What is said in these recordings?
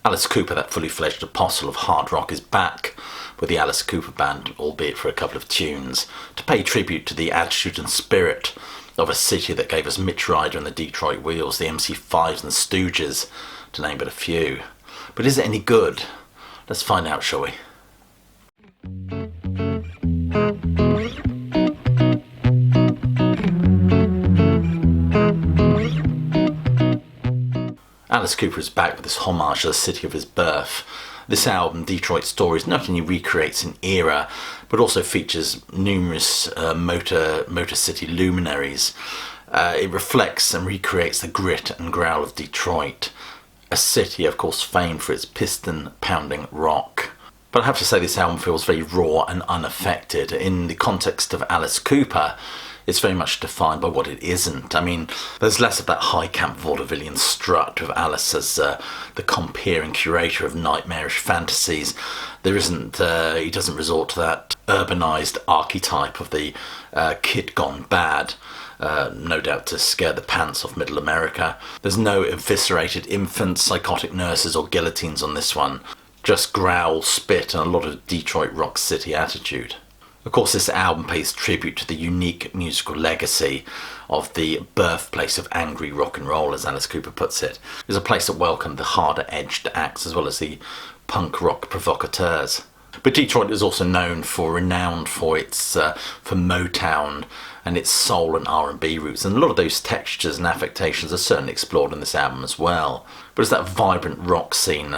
Alice Cooper, that fully fledged apostle of hard rock, is back with the Alice Cooper Band, albeit for a couple of tunes, to pay tribute to the attitude and spirit of a city that gave us Mitch Ryder and the Detroit Wheels, the MC5s and the Stooges, to name but a few. But is it any good? Let's find out, shall we? Alice Cooper is back with this homage to the city of his birth. This album, Detroit Stories, not only recreates an era, but also features numerous Motor City luminaries. It reflects and recreates the grit and growl of Detroit, a city, of course, famed for its piston-pounding rock. But I have to say this album feels very raw and unaffected. In the context of Alice Cooper, it's very much defined by what it isn't. I mean, there's less of that high-camp vaudevillian strut of Alice as the compeer and curator of nightmarish fantasies. There isn't, he doesn't resort to that urbanised archetype of the kid gone bad, no doubt to scare the pants off middle America. There's no eviscerated infants, psychotic nurses or guillotines on this one. Just growl, spit and a lot of Detroit Rock City attitude. Of course, this album pays tribute to the unique musical legacy of the birthplace of angry rock and roll, as Alice Cooper puts it. It was a place that welcomed the harder-edged acts as well as the punk rock provocateurs. But Detroit is also renowned for its for Motown and its soul and R&B roots, and a lot of those textures and affectations are certainly explored in this album as well. But it's that vibrant rock scene,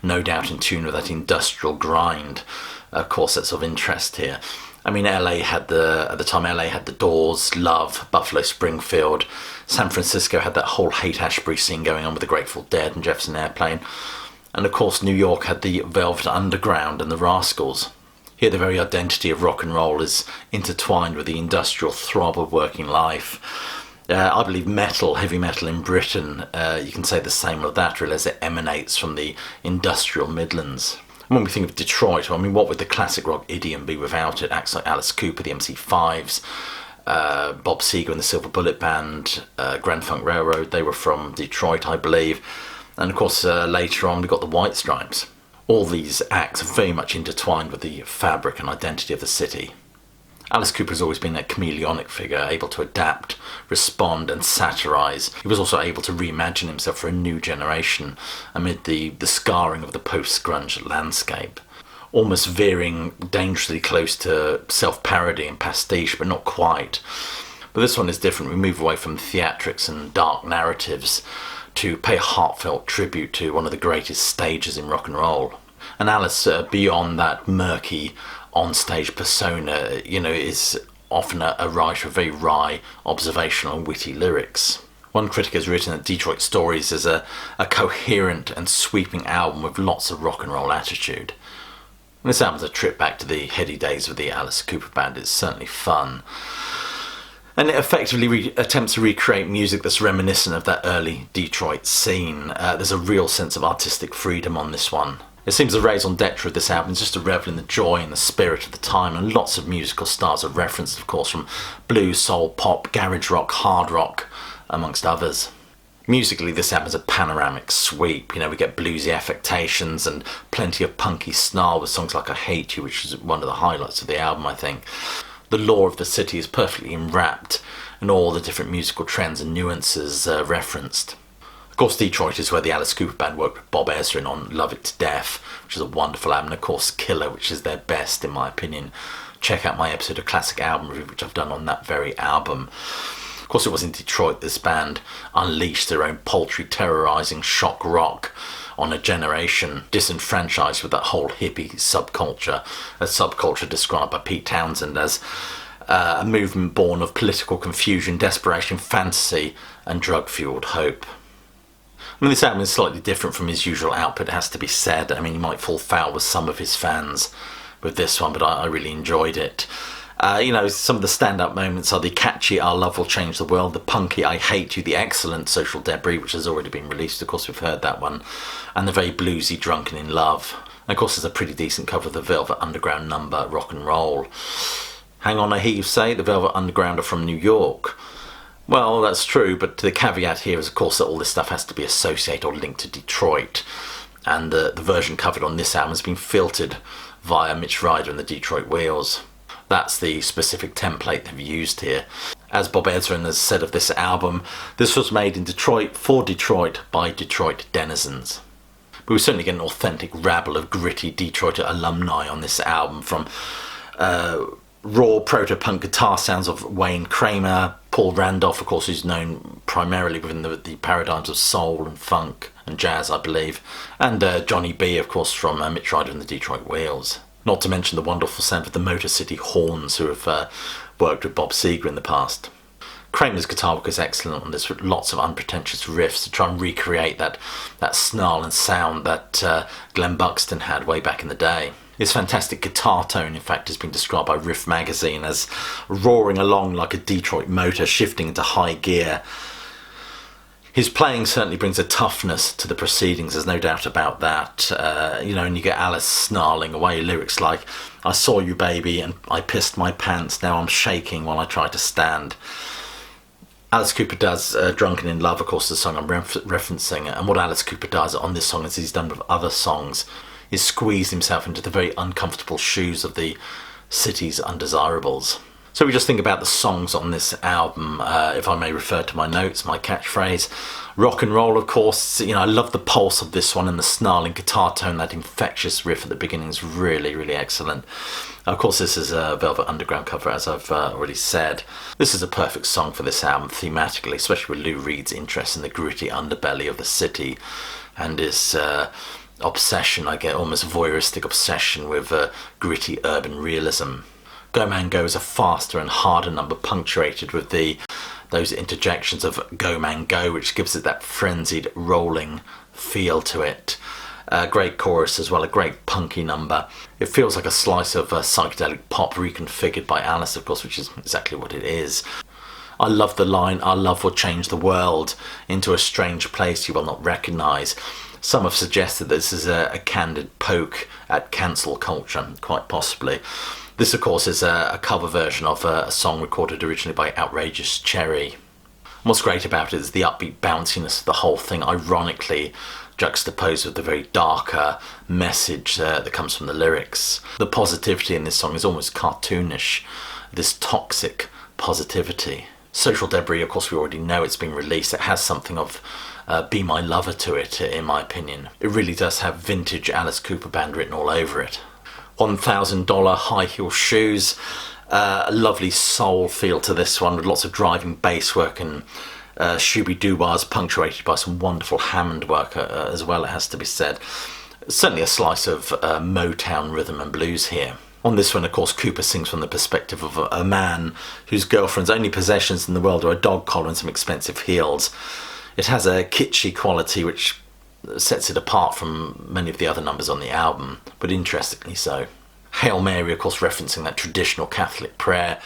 no doubt in tune with that industrial grind, of course, that's of interest here. I mean, at the time, LA had the Doors, Love, Buffalo Springfield. San Francisco had that whole Haight-Ashbury scene going on with the Grateful Dead and Jefferson Airplane. And of course, New York had the Velvet Underground and the Rascals. Here, the very identity of rock and roll is intertwined with the industrial throb of working life. I believe heavy metal in Britain, you can say the same of that, really, as it emanates from the industrial Midlands. When we think of Detroit, I mean, what would the classic rock idiom be without it? Acts like Alice Cooper, the MC5s, Bob Seger and the Silver Bullet Band, Grand Funk Railroad, they were from Detroit, I believe. And of course, later on, we got the White Stripes. All these acts are very much intertwined with the fabric and identity of the city. Alice Cooper has always been a chameleonic figure, able to adapt, respond and satirise. He was also able to reimagine himself for a new generation amid the scarring of the post-grunge landscape. Almost veering dangerously close to self-parody and pastiche, but not quite. But this one is different. We move away from theatrics and dark narratives to pay a heartfelt tribute to one of the greatest stages in rock and roll. And Alice, beyond that murky on-stage persona, is often a writer of very wry, observational and witty lyrics. One critic has written that Detroit Stories is a coherent and sweeping album with lots of rock and roll attitude. And this album's a trip back to the heady days of the Alice Cooper Band. It's certainly fun. And it effectively attempts to recreate music that's reminiscent of that early Detroit scene. There's a real sense of artistic freedom on this one. It seems the raison d'etre of this album is just to revel in the joy and the spirit of the time, and lots of musical styles are referenced, of course, from blues, soul, pop, garage rock, hard rock, amongst others. Musically, this album is a panoramic sweep. We get bluesy affectations and plenty of punky snarl with songs like I Hate You, which is one of the highlights of the album, I think. The lore of the city is perfectly enwrapped in all the different musical trends and nuances referenced. Of course, Detroit is where the Alice Cooper Band worked with Bob Ezrin on Love It to Death, which is a wonderful album, and of course Killer, which is their best in my opinion. Check out my episode of Classic Album Review, which I've done on that very album. Of course, it was in Detroit this band unleashed their own paltry, terrorising shock rock on a generation disenfranchised with that whole hippie subculture, a subculture described by Pete Townsend as a movement born of political confusion, desperation, fantasy and drug-fuelled hope. I mean, this album is slightly different from his usual output, it has to be said. I mean, he might fall foul with some of his fans with this one, but I really enjoyed it. Some of the stand-up moments are the catchy Our Love Will Change the World, the punky I Hate You, the excellent Social Debris, which has already been released, of course we've heard that one, and the very bluesy Drunken in Love. And of course there's a pretty decent cover of the Velvet Underground number, Rock and Roll. Hang on, I hear you say, the Velvet Underground are from New York. Well, that's true, but the caveat here is, of course, that all this stuff has to be associated or linked to Detroit. and the version covered on this album has been filtered via Mitch Ryder and the Detroit Wheels. That's the specific template they've used here. As Bob Ezrin has said of this album, this was made in Detroit for Detroit by Detroit denizens. But we certainly get an authentic rabble of gritty Detroit alumni on this album, from raw proto-punk guitar sounds of Wayne Kramer, Paul Randolph, of course, who's known primarily within the paradigms of soul and funk and jazz, I believe, and Johnny B, of course, from Mitch Ryder and the Detroit Wheels. Not to mention the wonderful sound of the Motor City Horns, who have worked with Bob Seger in the past. Kramer's guitar work is excellent on this, with lots of unpretentious riffs to try and recreate that snarl and sound that Glenn Buxton had way back in the day. His fantastic guitar tone, in fact, has been described by Riff Magazine as roaring along like a Detroit motor shifting into high gear. His playing certainly brings a toughness to the proceedings, there's no doubt about that. And you get Alice snarling away lyrics like, "I saw you, baby, and I pissed my pants, now I'm shaking while I try to stand." Alice Cooper does Drunken in Love, of course, the song I'm referencing, and what Alice Cooper does on this song, as he's done with other songs, is squeeze himself into the very uncomfortable shoes of the city's undesirables. So we just think about the songs on this album, if I may refer to my notes, my catchphrase. Rock and roll, of course. I love the pulse of this one, and the snarling guitar tone, that infectious riff at the beginning is really, really excellent. Of course, this is a Velvet Underground cover, as I've already said. This is a perfect song for this album thematically, especially with Lou Reed's interest in the gritty underbelly of the city and his obsession, I get almost voyeuristic obsession with gritty urban realism. Go Man Go is a faster and harder number, punctuated with those interjections of Go Man Go, which gives it that frenzied rolling feel to it. A great chorus as well, a great punky number. It feels like a slice of psychedelic pop reconfigured by Alice, of course, which is exactly what it is. I love the line, "Our love will change the world into a strange place you will not recognise." Some have suggested this is a candid poke at cancel culture, quite possibly. This, of course, is a cover version of a song recorded originally by Outrageous Cherry. What's great about it is the upbeat bounciness of the whole thing, ironically juxtaposed with the very darker message that comes from the lyrics. The positivity in this song is almost cartoonish, this toxic positivity. Social Debris, of course, we already know it's been released. It has something of Be My Lover to it, in my opinion. It really does have vintage Alice Cooper Band written all over it. $1,000 high heel shoes, a lovely soul feel to this one, with lots of driving bass work and shooby-doo-wahs punctuated by some wonderful Hammond work as well, it has to be said. Certainly a slice of Motown rhythm and blues here. On this one, of course, Cooper sings from the perspective of a man whose girlfriend's only possessions in the world are a dog collar and some expensive heels. It has a kitschy quality which sets it apart from many of the other numbers on the album, but interestingly so. Hail Mary, of course, referencing that traditional Catholic prayer.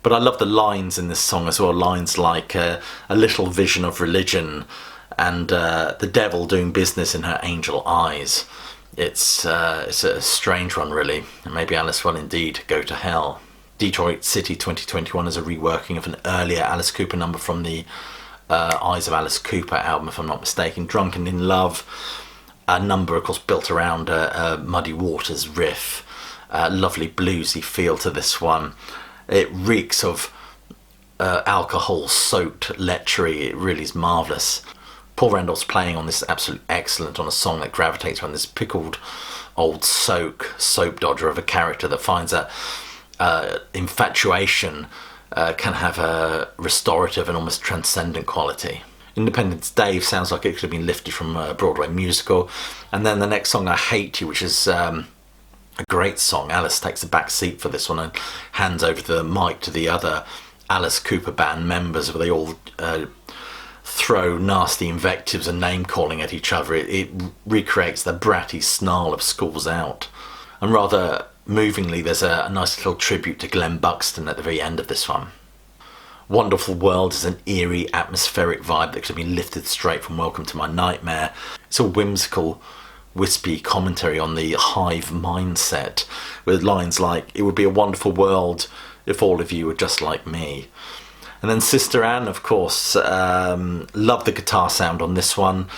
But I love the lines in this song as well, lines like a little vision of religion and the devil doing business in her angel eyes. It's a strange one, really, and maybe Alice will indeed go to hell. Detroit City 2021 is a reworking of an earlier Alice Cooper number from the Eyes of Alice Cooper album, if I'm not mistaken. Drunken in Love, a number, of course, built around a Muddy Waters riff. Lovely bluesy feel to this one. It reeks of alcohol-soaked lechery. It really is marvellous. Paul Randolph's playing on this is absolutely excellent, on a song that gravitates around this pickled old soap dodger of a character that finds that infatuation can have a restorative and almost transcendent quality. Independence Dave sounds like it could have been lifted from a Broadway musical. And then the next song, I Hate You, which is a great song. Alice takes a back seat for this one and hands over the mic to the other Alice Cooper Band members, where they all throw nasty invectives and name calling at each other. It recreates the bratty snarl of Schools Out. And rather movingly, there's a nice little tribute to Glenn Buxton at the very end of this one. Wonderful World is an eerie, atmospheric vibe that could have been lifted straight from Welcome to My Nightmare. It's a whimsical, wispy commentary on the hive mindset, with lines like, "It would be a wonderful world if all of you were just like me." And then Sister Anne, of course, love the guitar sound on this one.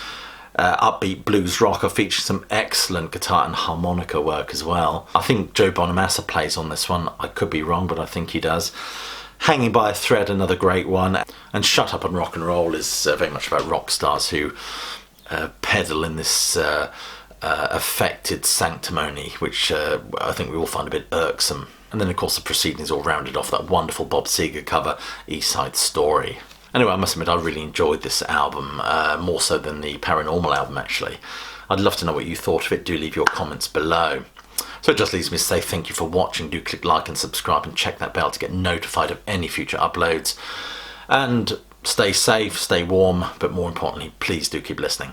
upbeat blues rocker featuring some excellent guitar and harmonica work as well. I think Joe Bonamassa plays on this one. I could be wrong, but I think he does. Hanging by a Thread, another great one. And Shut Up and Rock and Roll is very much about rock stars who peddle in this affected sanctimony, which I think we all find a bit irksome. And then, of course, the proceedings all rounded off that wonderful Bob Seger cover, East Side Story. Anyway, I must admit, I really enjoyed this album, more so than the Paranormal album, actually. I'd love to know what you thought of it. Do leave your comments below. So it just leaves me to say thank you for watching. Do click like and subscribe and check that bell to get notified of any future uploads. And stay safe, stay warm, but more importantly, please do keep listening.